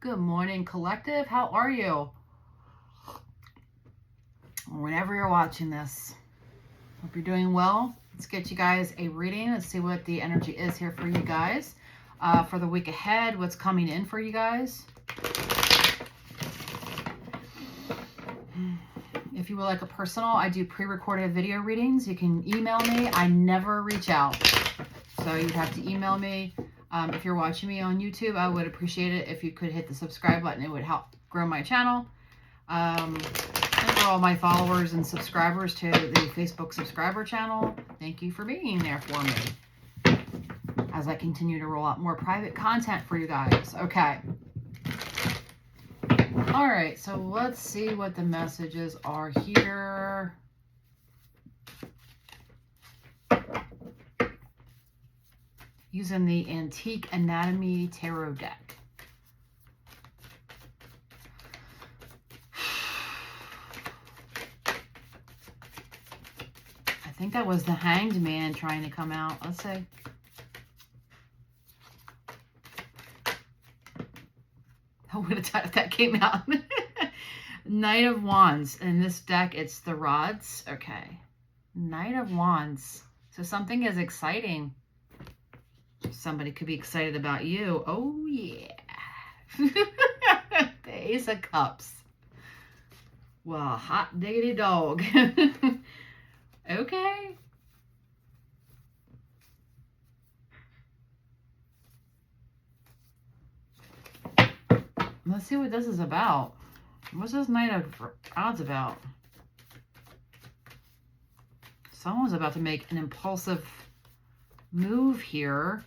Good morning, collective. How are you? Whenever you're watching this, hope you're doing well. Let's get you guys a reading. Let's see what the energy is here for you guys for the week ahead. What's coming in for you guys? If you would like a personal, I do pre-recorded video readings. You can email me. I never reach out, so you'd have to email me. If you're watching me on YouTube, I would appreciate it if you could hit the subscribe button. It would help grow my channel. And for all my followers and subscribers to the Facebook subscriber channel, thank you for being there for me as I continue to roll out more private content for you guys. Okay. All right, so let's see what the messages are here. Using the Antique Anatomy Tarot deck. I think that was the Hanged Man trying to come out. Let's see. I would have thought if that came out. Knight of Wands. In this deck, it's the rods. Okay. Knight of Wands. So something is exciting. Somebody could be excited about you. Oh, yeah. The Ace of Cups. Well, hot diggity dog. Okay. Let's see what this is about. What's this Knight of Odds about? Someone's about to make an impulsive move here.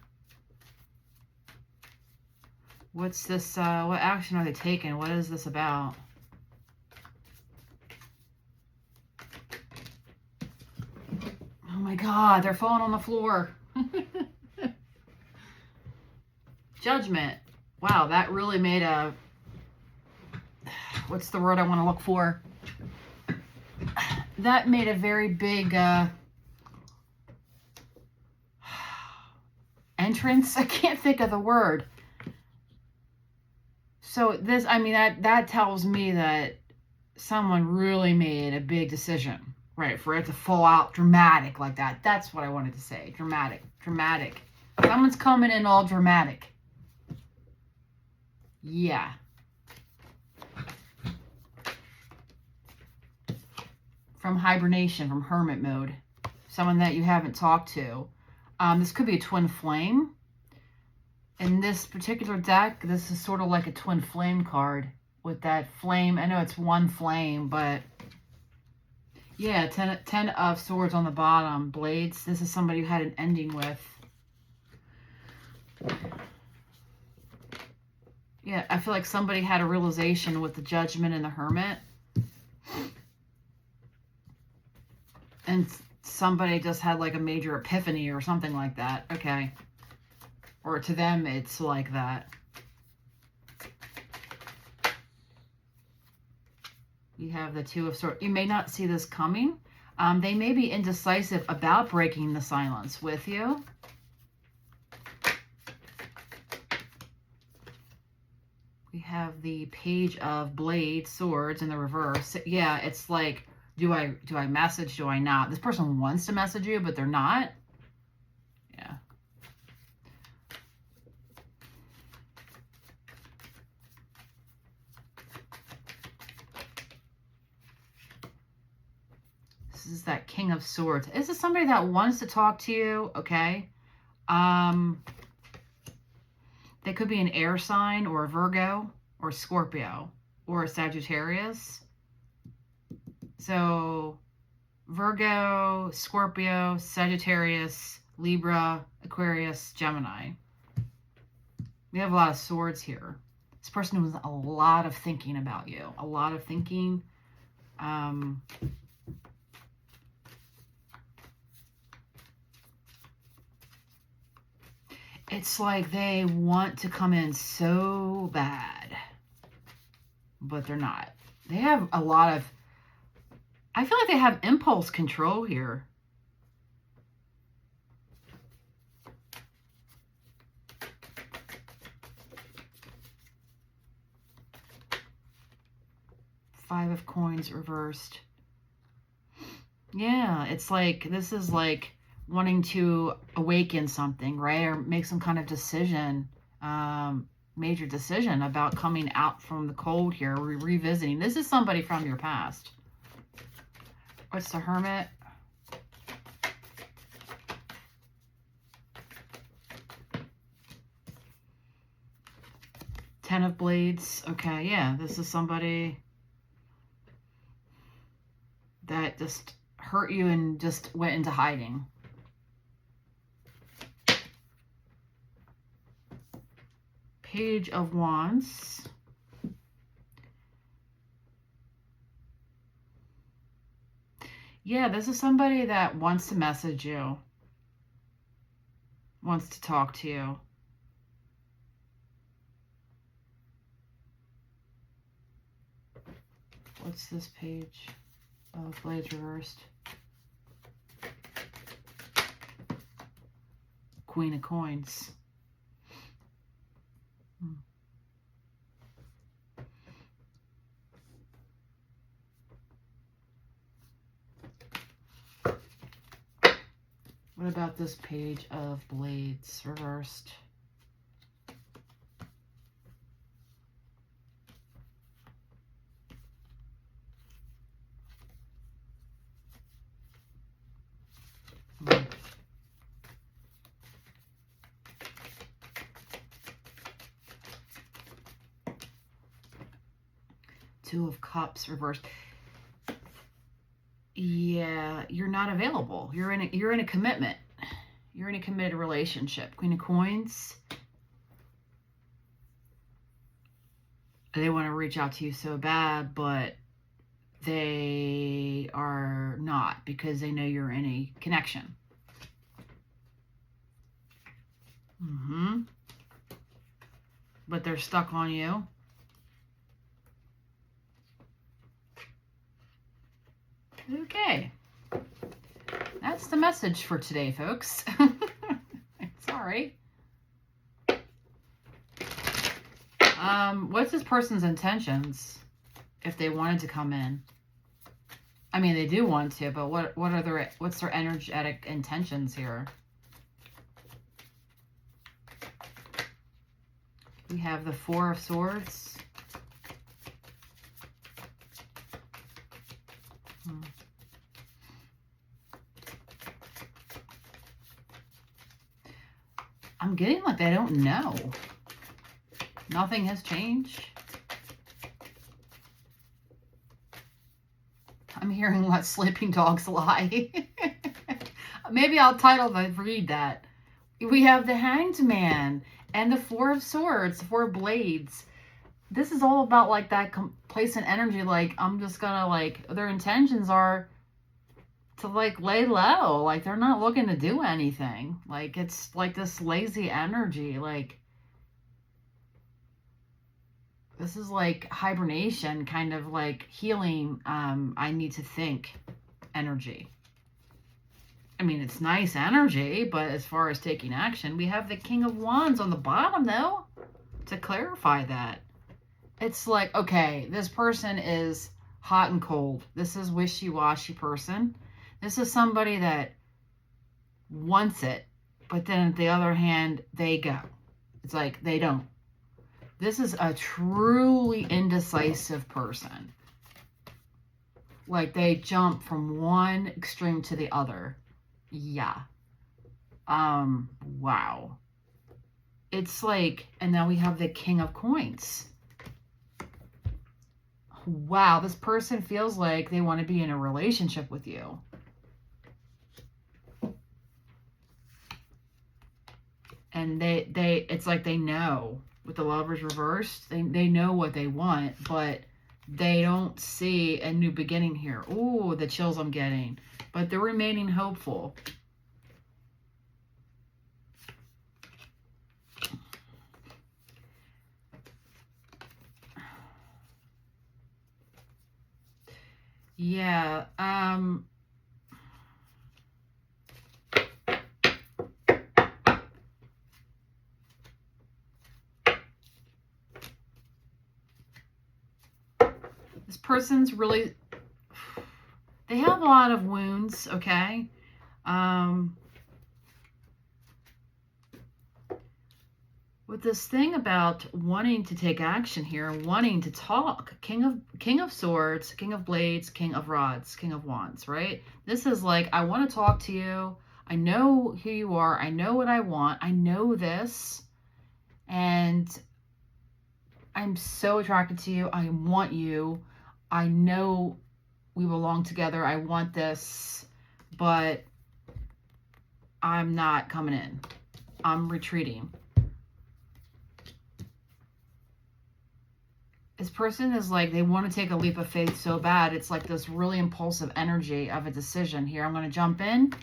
What's this? What action are they taking? What is this about? Oh my God, they're falling on the floor. Judgment. Wow, that really made a... What's the word I want to look for? That made a very big entrance. I can't think of the word. So this, I mean, that tells me that someone really made a big decision, right? For it to fall out dramatic like that. That's what I wanted to say. Dramatic. Dramatic. Someone's coming in all dramatic. Yeah. From hibernation, from hermit mode. Someone that you haven't talked to. This could be a twin flame. In this particular deck, this is sort of like a twin flame card with that flame. I know it's one flame, but yeah, 10 of swords on the bottom. Blades. This is somebody who had an ending with. Yeah, I feel like somebody had a realization with the Judgment and the Hermit. And somebody just had like a major epiphany or something like that. Okay. Or to them, it's like that. You have the Two of Swords. You may not see this coming. They may be indecisive about breaking the silence with you. We have the Page of Blades, Swords in the reverse. Yeah, it's like, do I message? Do I not? This person wants to message you, but they're not. Yeah. This is that King of Swords. This is somebody that wants to talk to you, okay? They could be an air sign or a Virgo or Scorpio or a Sagittarius. So Virgo, Scorpio, Sagittarius, Libra, Aquarius, Gemini. We have a lot of swords here. This person was a lot of thinking about you. A lot of thinking. It's like they want to come in so bad, but they're not. They have a lot of... I feel like they have impulse control here. Five of Coins reversed. Yeah, it's like, this is like wanting to awaken something, right? Or make some kind of decision, major decision about coming out from the cold here, revisiting. This is somebody from your past. What's the Hermit? Ten of Blades. Okay, yeah, this is somebody that just hurt you and just went into hiding. Page of Wands. Yeah, this is somebody that wants to message you, wants to talk to you. What's this page of Blades reversed? Queen of Coins. What about this page of Blades reversed? Two of Cups reversed. Yeah, you're not available. You're in a commitment. You're in a committed relationship. Queen of Coins. They want to reach out to you so bad, but they are not, because they know you're in a connection. But they're stuck on you. Okay. That's the message for today, folks. Sorry. What's this person's intentions if they wanted to come in? I mean, they do want to, but what's their energetic intentions here? We have the Four of Swords. I'm getting like they don't know. Nothing has changed. I'm hearing Let Sleeping Dogs Lie. Maybe I'll title the read that. We have the Hanged Man and the Four of Swords, the Four of Blades. This is all about like that complacent energy. Like, I'm just gonna like, their intentions are to like lay low. Like, they're not looking to do anything. Like, it's like this lazy energy. Like, this is like hibernation, kind of like healing. I need to think energy. I mean, it's nice energy, but as far as taking action, we have the King of Wands on the bottom, though, to clarify that. It's like, okay, this person is hot and cold. This is wishy-washy person. This is somebody that wants it, but then on the other hand, they go. It's like they don't. This is a truly indecisive person. Like, they jump from one extreme to the other. Yeah. Wow. It's like, and now we have the King of Coins. Wow, this person feels like they want to be in a relationship with you. And it's like they know. With the Lovers reversed, they know what they want, but they don't see a new beginning here. Ooh, the chills I'm getting. But they're remaining hopeful. Yeah, This person's really, they have a lot of wounds, okay? With this thing about wanting to take action here, wanting to talk, King of Swords, King of Blades, King of Rods, King of Wands, right? This is like, I want to talk to you. I know who you are. I know what I want. I know this. And I'm so attracted to you. I want you. I know we belong together. I want this, but I'm not coming in. I'm retreating. This person is like, they want to take a leap of faith so bad. It's like this really impulsive energy of a decision here. I'm going to jump in,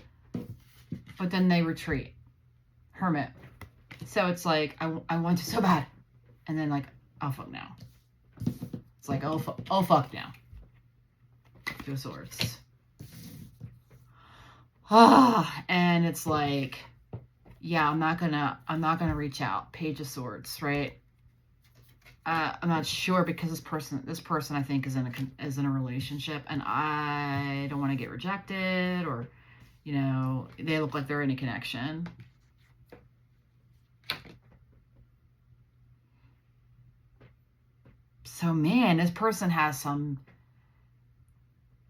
but then they retreat. Hermit. So it's like, I want to so bad. And then like, oh, fuck now. It's like, oh fuck now. Two of Swords. And it's like, yeah, I'm not gonna reach out. Page of Swords, right? I'm not sure because this person I think is in a relationship, and I don't want to get rejected, or, you know, they look like they're in a connection. So man, this person has some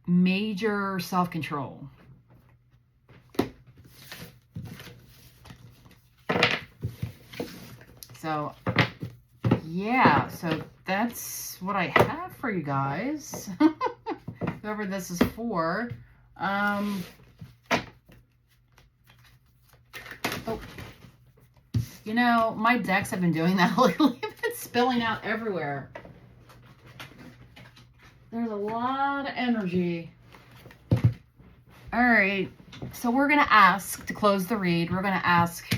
major self-control. So yeah, so that's what I have for you guys. Whoever this is for. Oh. You know, my decks have been doing that lately. It's spilling out everywhere. There's a lot of energy. All right. So we're going to ask, to close the read, we're going to ask,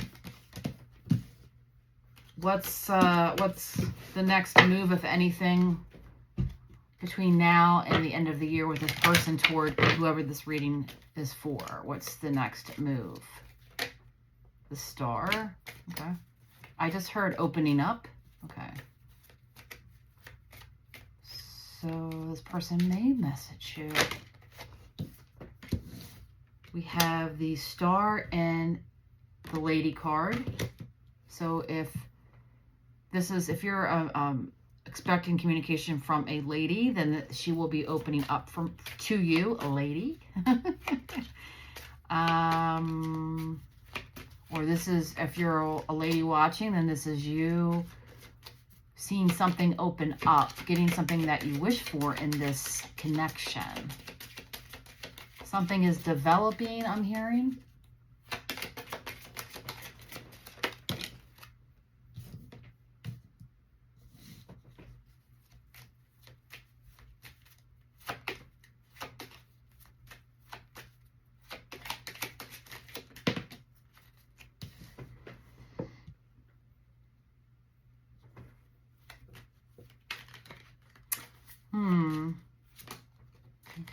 what's the next move, if anything, between now and the end of the year with this person toward whoever this reading is for? What's the next move? The Star. Okay. I just heard opening up. Okay. So this person may message you. We have the Star and the Lady card. So if you're expecting communication from a lady, then she will be opening up to you, a lady. Or this is, if you're a lady watching, then this is you seeing something open up, getting something that you wish for in this connection. Something is developing, I'm hearing.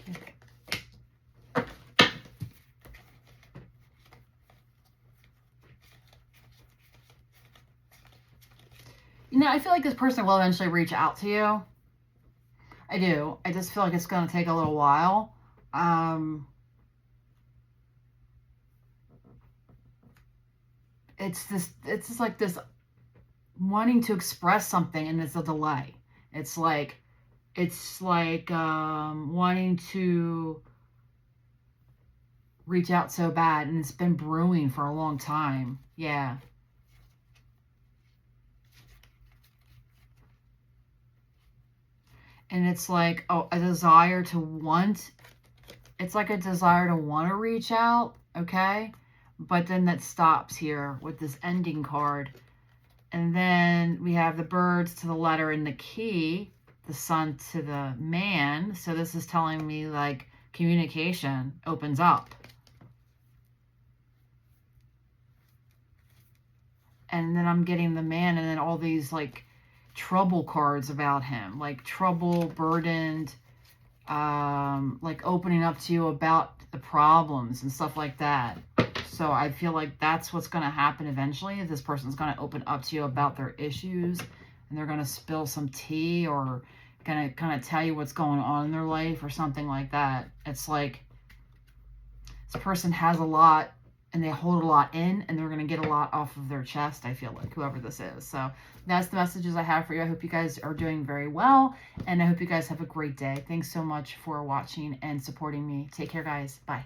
Okay. You know, I feel like this person will eventually reach out to you. I do. I just feel like it's going to take a little while. It's just like this wanting to express something, and it's a delay. It's like wanting to reach out so bad, and it's been brewing for a long time. Yeah. And it's like, oh, a desire to want. It's like a desire to want to reach out, okay? But then that stops here with this ending card. And then we have the birds to the letter and the key, the sun to the man. So this is telling me like communication opens up. And then I'm getting the man, and then all these like trouble cards about him, like trouble, burdened, like opening up to you about the problems and stuff like that. So I feel like that's what's going to happen eventually. This person's going to open up to you about their issues, and they're going to spill some tea, or gonna kind of tell you what's going on in their life or something like that. It's like this person has a lot and they hold a lot in, and they're going to get a lot off of their chest, I feel like, whoever this is. So that's the messages I have for you. I hope you guys are doing very well, and I hope you guys have a great day. Thanks so much for watching and supporting me. Take care, guys. Bye.